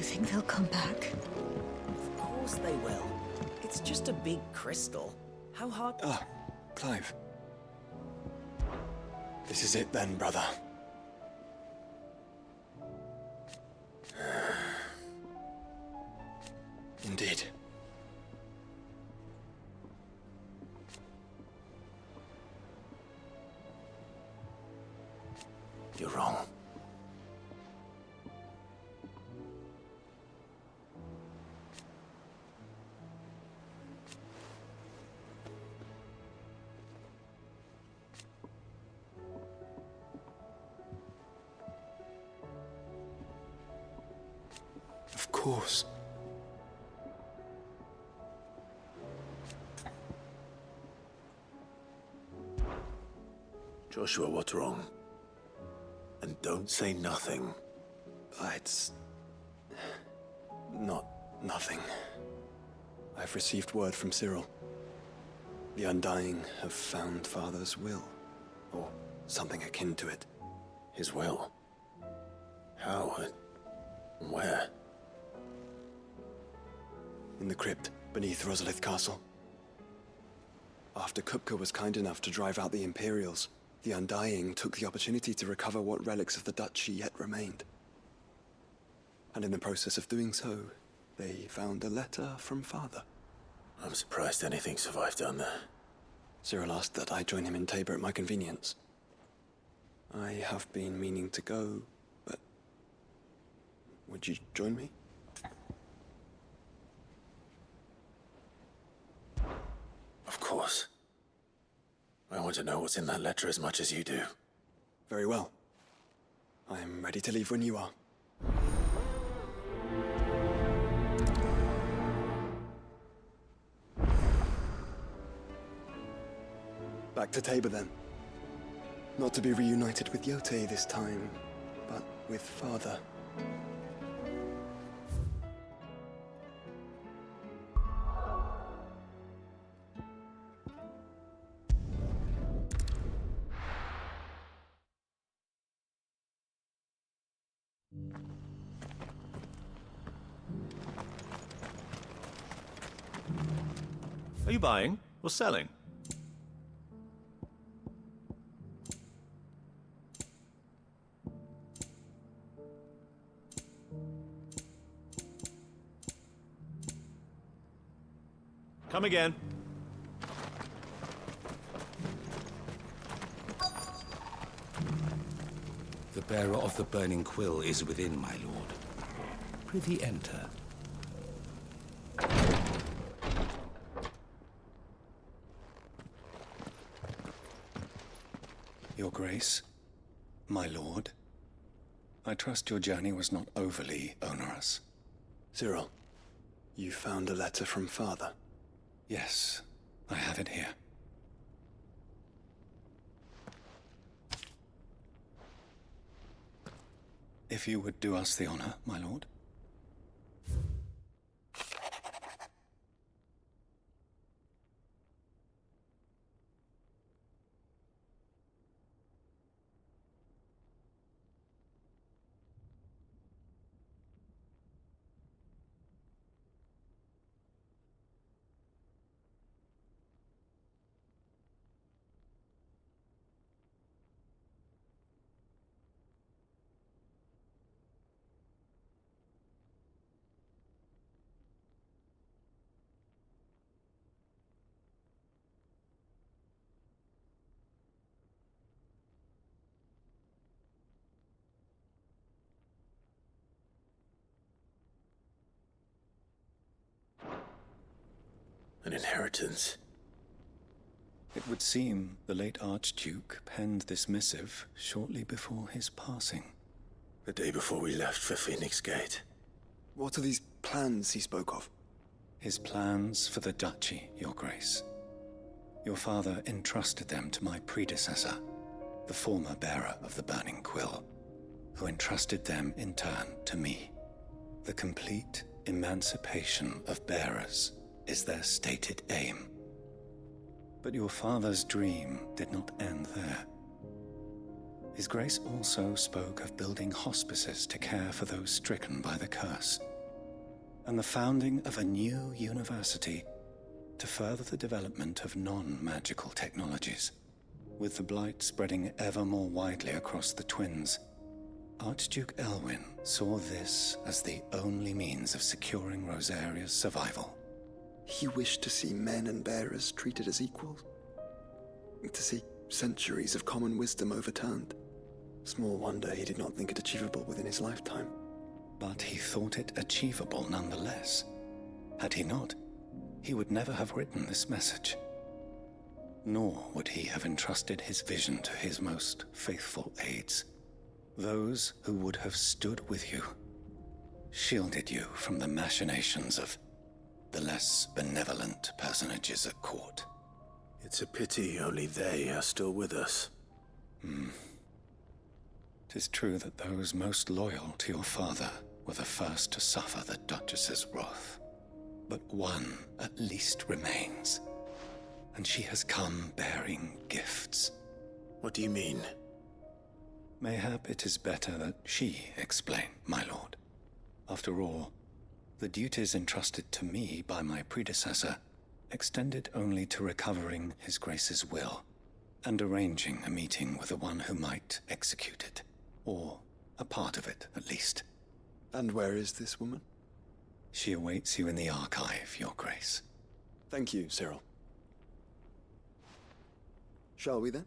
think they'll come back? Of course they will. It's just a big crystal. How hard... Ah, Clive. This is it then, brother. Indeed. You're wrong. Of course. Joshua, what's wrong? And don't say nothing. It's... nothing. I've received word from Cyril. The Undying have found Father's will, or something akin to it. His will? How? And where? In the crypt beneath Rosalith Castle. After Kupka was kind enough to drive out the Imperials, the Undying took the opportunity to recover what relics of the Duchy yet remained. And in the process of doing so, they found a letter from Father. I'm surprised anything survived down there. Cyril asked that I join him in Tabor at my convenience. I have been meaning to go, but... would you join me? Of course. I want to know what's in that letter as much as you do. Very well. I am ready to leave when you are. Back to Tabor then. Not to be reunited with Yote this time, but with Father. Are you buying or selling? Come again. The bearer of the burning quill is within, my lord. Prithee enter. Your Grace, my lord, I trust your journey was not overly onerous. Cyril, you found a letter from Father. Yes, I have it here. If you would do us the honor, my lord. An inheritance. It would seem the late Archduke penned this missive shortly before his passing. The day before we left for Phoenix Gate. What are these plans he spoke of? His plans for the Duchy, Your Grace. Your father entrusted them to my predecessor, the former bearer of the Burning Quill, who entrusted them in turn to me. The complete emancipation of bearers is their stated aim. But your father's dream did not end there. His Grace also spoke of building hospices to care for those stricken by the curse, and the founding of a new university to further the development of non-magical technologies. With the blight spreading ever more widely across the twins, Archduke Elwyn saw this as the only means of securing Rosaria's survival. He wished to see men and bearers treated as equals. To see centuries of common wisdom overturned. Small wonder he did not think it achievable within his lifetime. But he thought it achievable nonetheless. Had he not, he would never have written this message. Nor would he have entrusted his vision to his most faithful aides. Those who would have stood with you, shielded you from the machinations of the less benevolent personages at court. It's a pity only they are still with us. 'Tis true that those most loyal to your father were the first to suffer the Duchess's wrath. But one at least remains, and she has come bearing gifts. What do you mean? Mayhap it is better that she explain, my lord. After all, the duties entrusted to me by my predecessor extended only to recovering His Grace's will and arranging a meeting with the one who might execute it, or a part of it at least. And where is this woman? She awaits you in the archive, Your Grace. Thank you, Cyril. Shall we then?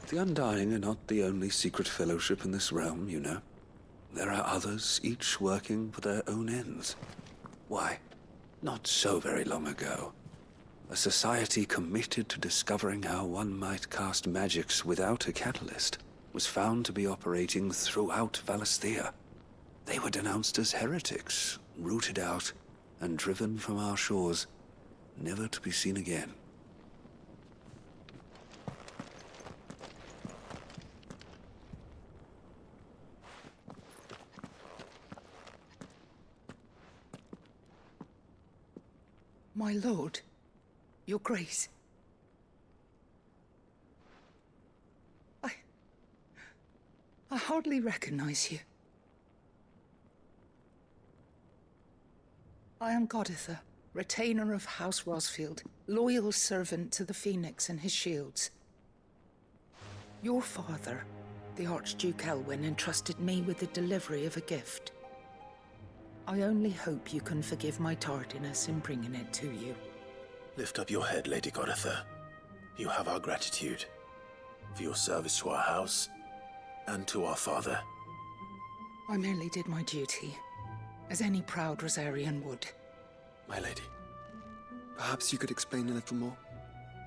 The Undying are not the only secret fellowship in this realm, you know. There are others, each working for their own ends. Why, not so very long ago, a society committed to discovering how one might cast magics without a catalyst was found to be operating throughout Valisthea. They were denounced as heretics, rooted out, and driven from our shores, never to be seen again. My lord, your grace. I hardly recognize you. I am Goditha, retainer of House Rosfield, loyal servant to the Phoenix and his shields. Your father, the Archduke Elwyn, entrusted me with the delivery of a gift. I only hope you can forgive my tardiness in bringing it to you. Lift up your head, Lady Goditha. You have our gratitude for your service to our house and to our father. I merely did my duty, as any proud Rosarian would. My lady, perhaps you could explain a little more?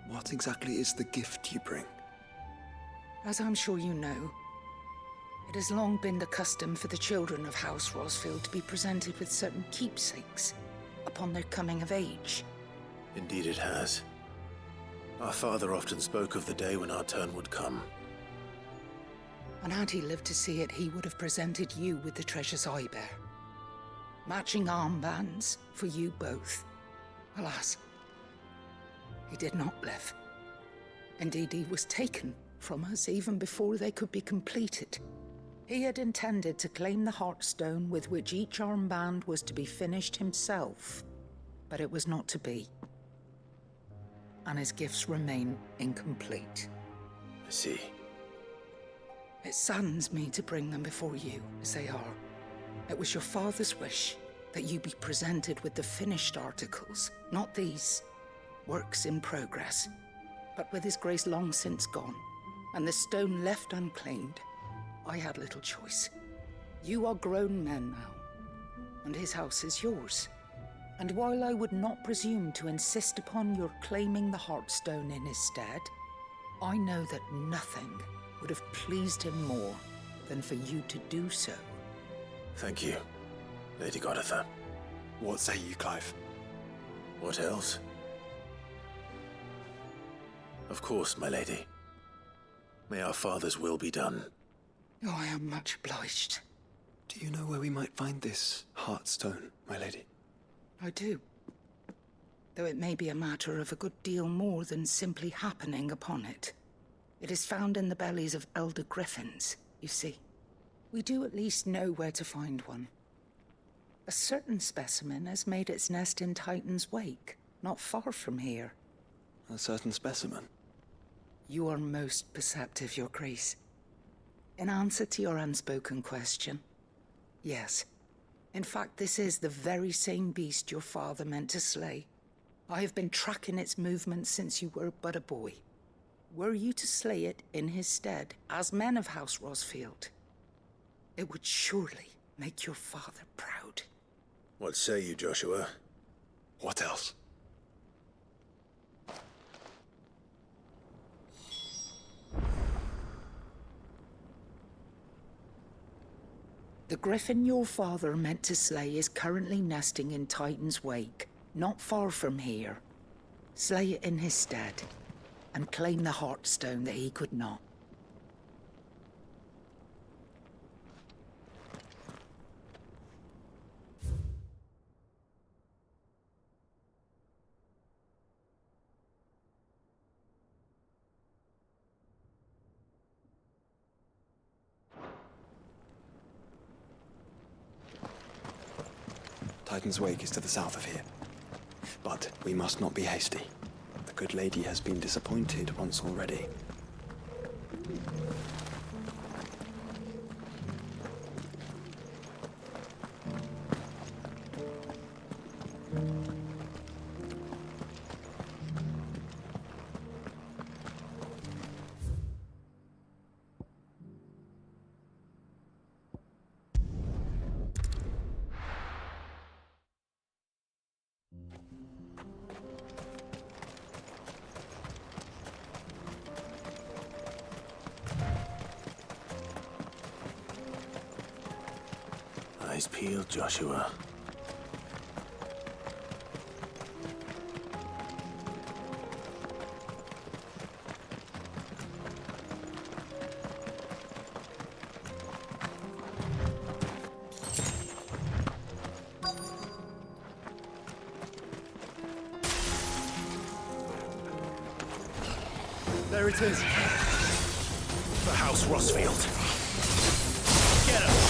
What exactly is the gift you bring? As I'm sure you know, it has long been the custom for the children of House Rosfield to be presented with certain keepsakes upon their coming of age. Indeed it has. Our father often spoke of the day when our turn would come. And had he lived to see it, he would have presented you with the treasures I bear. Matching armbands for you both. Alas, he did not live. Indeed, he was taken from us even before they could be completed. He had intended to claim the Heartstone with which each armband was to be finished himself, but it was not to be. And his gifts remain incomplete. I see. It saddens me to bring them before you, as they are. It was your father's wish that you be presented with the finished articles, not these works in progress. But with his grace long since gone, and the stone left unclaimed, I had little choice. You are grown men now, and his house is yours. And while I would not presume to insist upon your claiming the Heartstone in his stead, I know that nothing would have pleased him more than for you to do so. Thank you, Lady Goditha. What say you, Clive? What else? Of course, my lady. May our father's will be done. Oh, I am much obliged. Do you know where we might find this Heartstone, my lady? I do. Though it may be a matter of a good deal more than simply happening upon it. It is found in the bellies of elder griffins, you see. We do at least know where to find one. A certain specimen has made its nest in Titan's Wake, not far from here. A certain specimen? You are most perceptive, Your Grace. In answer to your unspoken question, yes. In fact, this is the very same beast your father meant to slay. I have been tracking its movements since you were but a boy. Were you to slay it in his stead, as men of House Rosfield, it would surely make your father proud. What say you, Joshua? What else? The griffin your father meant to slay is currently nesting in Titan's Wake, not far from here. Slay it in his stead, and claim the Heartstone that he could not. Titan's Wake is to the south of here. But we must not be hasty. The good lady has been disappointed once already. Eyes peeled, Joshua. There it is. The House Rosfield. Get him!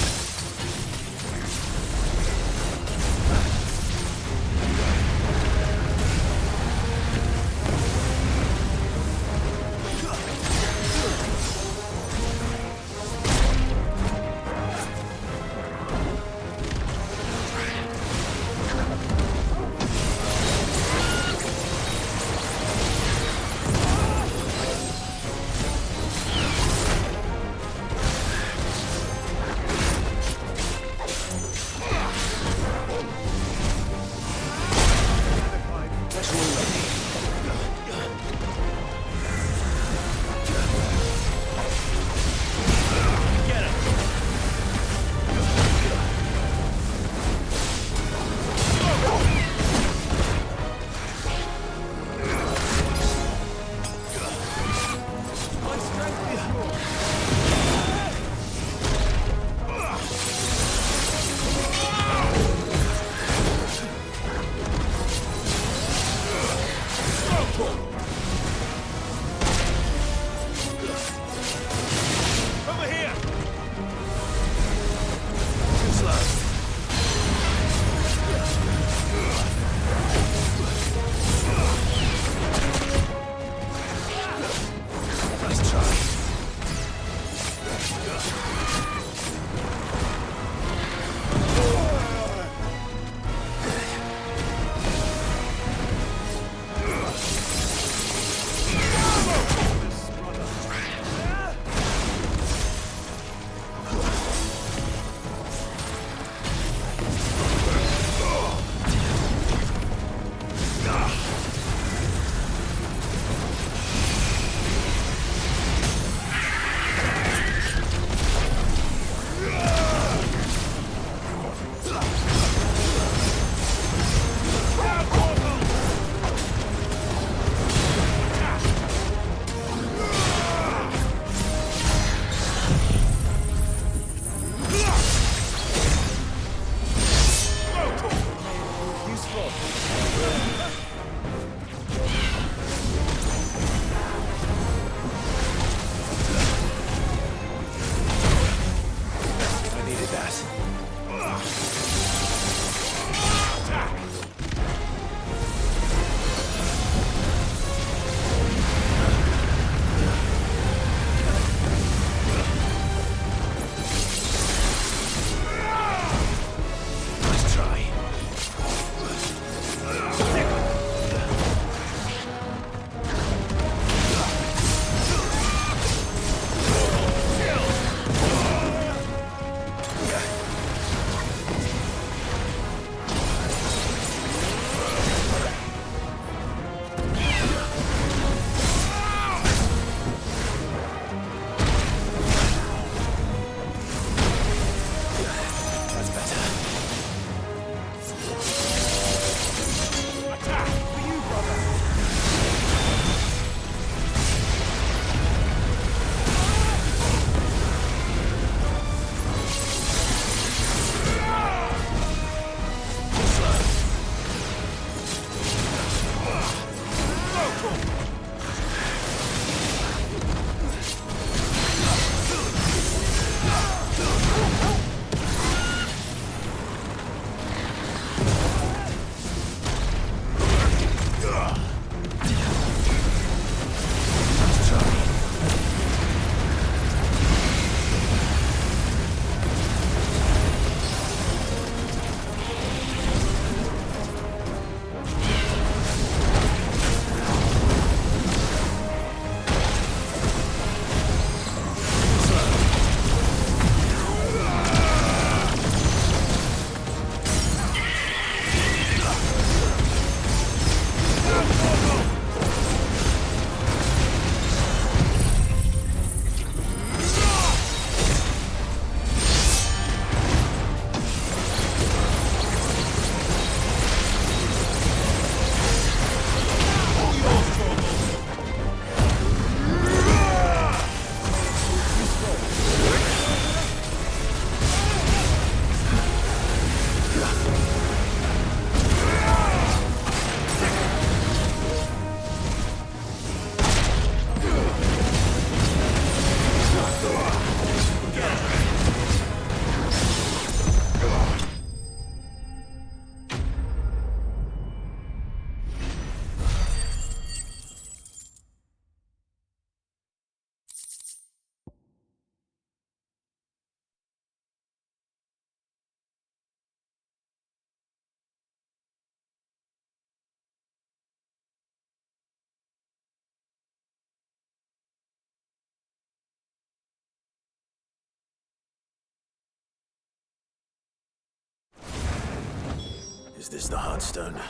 Is this the Heartstone?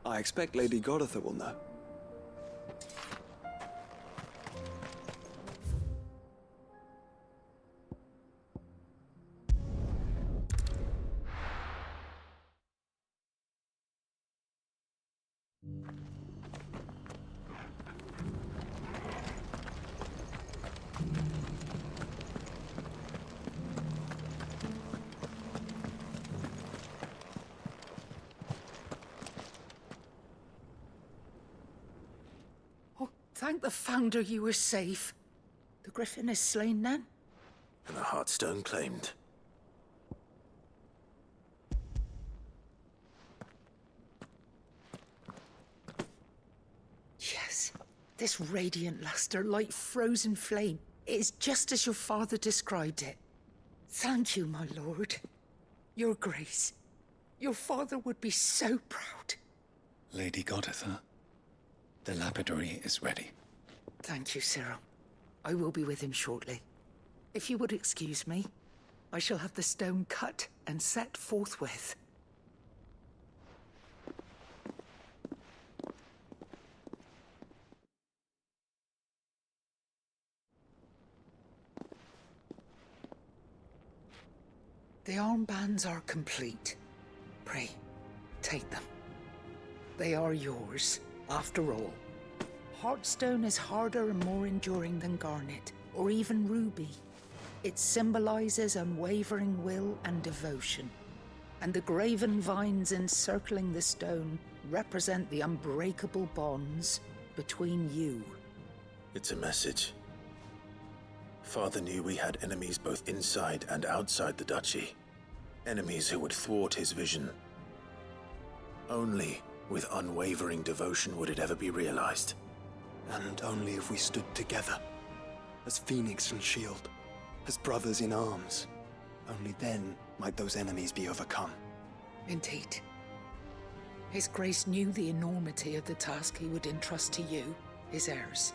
I expect Lady Goditha will know. Oh, thank the Founder you were safe. The Griffin is slain then? And the Heartstone claimed. Yes. This radiant luster, like frozen flame, it is just as your father described it. Thank you, my lord. Your grace. Your father would be so proud. Lady Goditha, the lapidary is ready. Thank you, Cyril. I will be with him shortly. If you would excuse me, I shall have the stone cut and set forthwith. The armbands are complete. Pray, take them. They are yours, after all. Heartstone is harder and more enduring than garnet, or even ruby. It symbolizes unwavering will and devotion. And the graven vines encircling the stone represent the unbreakable bonds between you. It's a message. Father knew we had enemies both inside and outside the duchy. Enemies who would thwart his vision. Only with unwavering devotion would it ever be realized. And only if we stood together, as Phoenix and Shield, as brothers in arms, only then might those enemies be overcome. Indeed. His Grace knew the enormity of the task he would entrust to you, his heirs.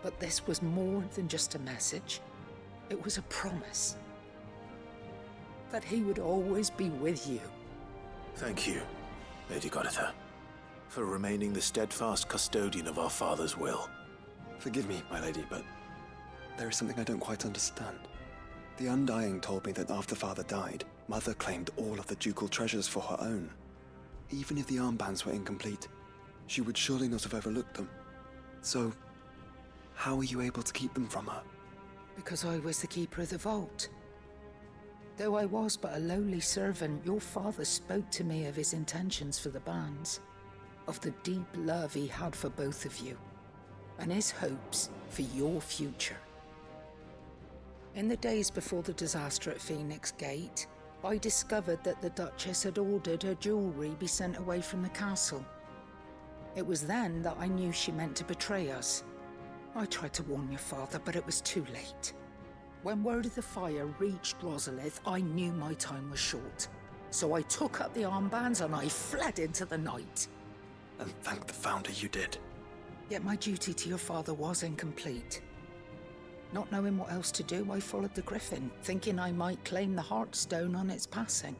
But this was more than just a message. It was a promise. That he would always be with you. Thank you, Lady Goditha, for remaining the steadfast custodian of our father's will. Forgive me, my lady, but there is something I don't quite understand. The Undying told me that after Father died, Mother claimed all of the ducal treasures for her own. Even if the armbands were incomplete, she would surely not have overlooked them. So, how were you able to keep them from her? Because I was the keeper of the vault. Though I was but a lowly servant, your father spoke to me of his intentions for the bands, of the deep love he had for both of you, and his hopes for your future. In the days before the disaster at Phoenix Gate, I discovered that the Duchess had ordered her jewelry be sent away from the castle. It was then that I knew she meant to betray us. I tried to warn your father, but it was too late. When word of the fire reached Rosalith, I knew my time was short. So I took up the armbands and I fled into the night. And thank the Founder you did. Yet my duty to your father was incomplete. Not knowing what else to do, I followed the Griffin, thinking I might claim the Heartstone on its passing.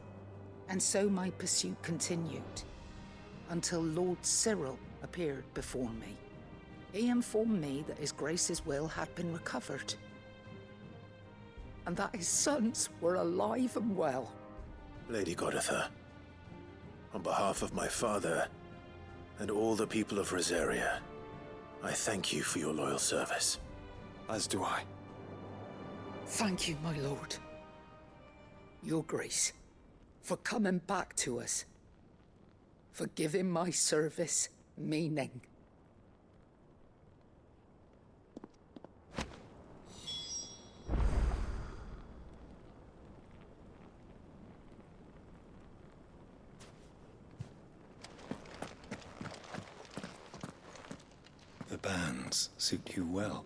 And so my pursuit continued, until Lord Cyril appeared before me. He informed me that His Grace's will had been recovered, and that his sons were alive and well. Lady Goditha, on behalf of my father and all the people of Rosaria, I thank you for your loyal service. As do I. Thank you, my lord. Your Grace, for coming back to us, for giving my service meaning. The bands suit you well.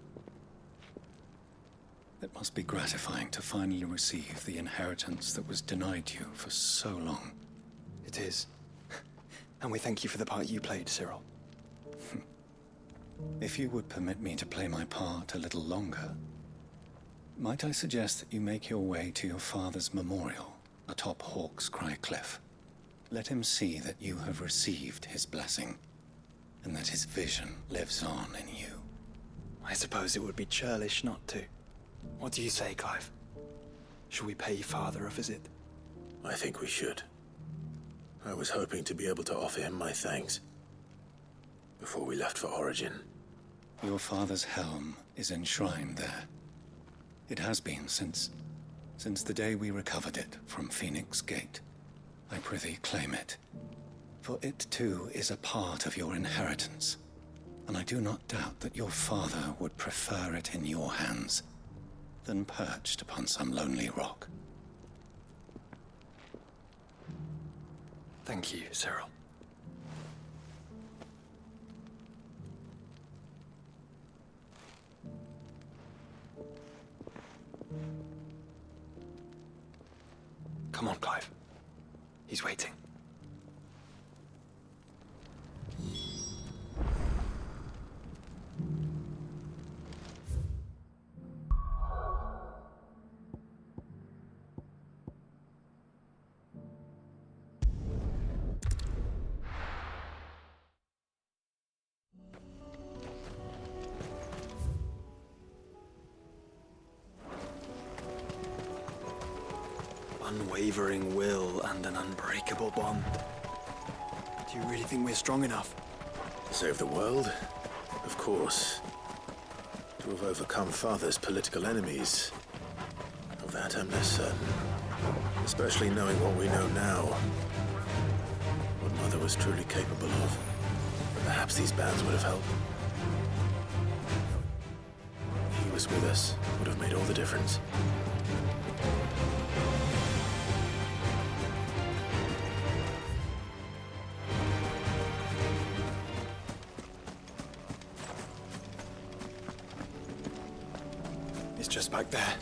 It must be gratifying to finally receive the inheritance that was denied you for so long. It is. And we thank you for the part you played, Cyril. If you would permit me to play my part a little longer, might I suggest that you make your way to your father's memorial atop Hawk's Cry Cliff? Let him see that you have received his blessing, and that his vision lives on in you. I suppose it would be churlish not to. What do you say, Clive? Shall we pay Father a visit? I think we should. I was hoping to be able to offer him my thanks before we left for Origin. Your father's helm is enshrined there. It has been since the day we recovered it from Phoenix Gate. I prithee claim it, for it too is a part of your inheritance, and I do not doubt that your father would prefer it in your hands than perched upon some lonely rock. Thank you, Cyril. Come on, Clive. He's waiting. Unwavering will and an unbreakable bond. Do you really think we're strong enough? To save the world? Of course. To have overcome Father's political enemies? Of that I'm less certain. Especially knowing what we know now. What Mother was truly capable of. But perhaps these bands would have helped. He was with us. Would have made all the difference. It's just back there.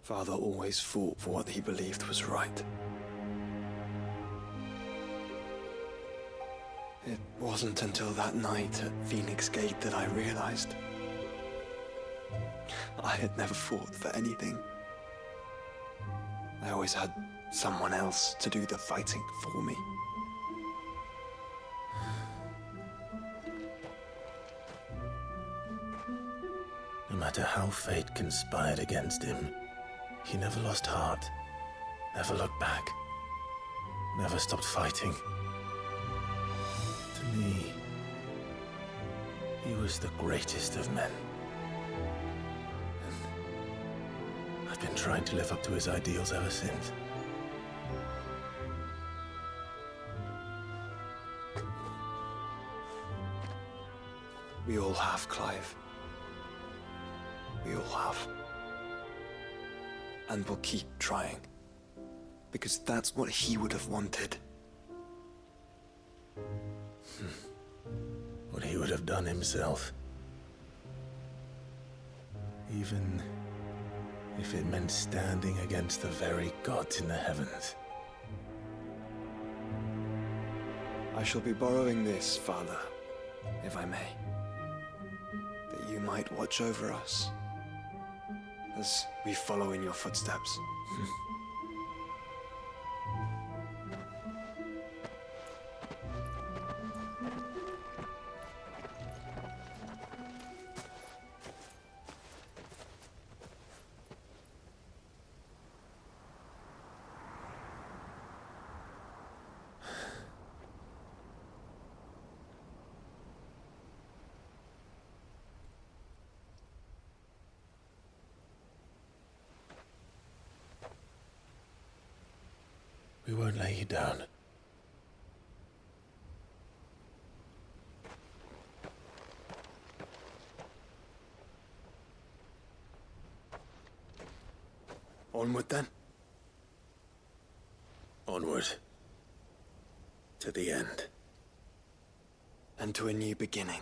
Father always fought for what he believed was right. It wasn't until that night at Phoenix Gate that I realized I had never fought for anything. I always had someone else to do the fighting for me. No matter how fate conspired against him, he never lost heart, never looked back, never stopped fighting. To me, he was the greatest of men. And I've been trying to live up to his ideals ever since. We all have, Clive. We all have. And we'll keep trying. Because that's what he would have wanted. What he would have done himself. Even if it meant standing against the very gods in the heavens. I shall be borrowing this, Father, if I may. That you might watch over us as we follow in your footsteps. We won't lay you down. Onward then. Onward. To the end. And to a new beginning.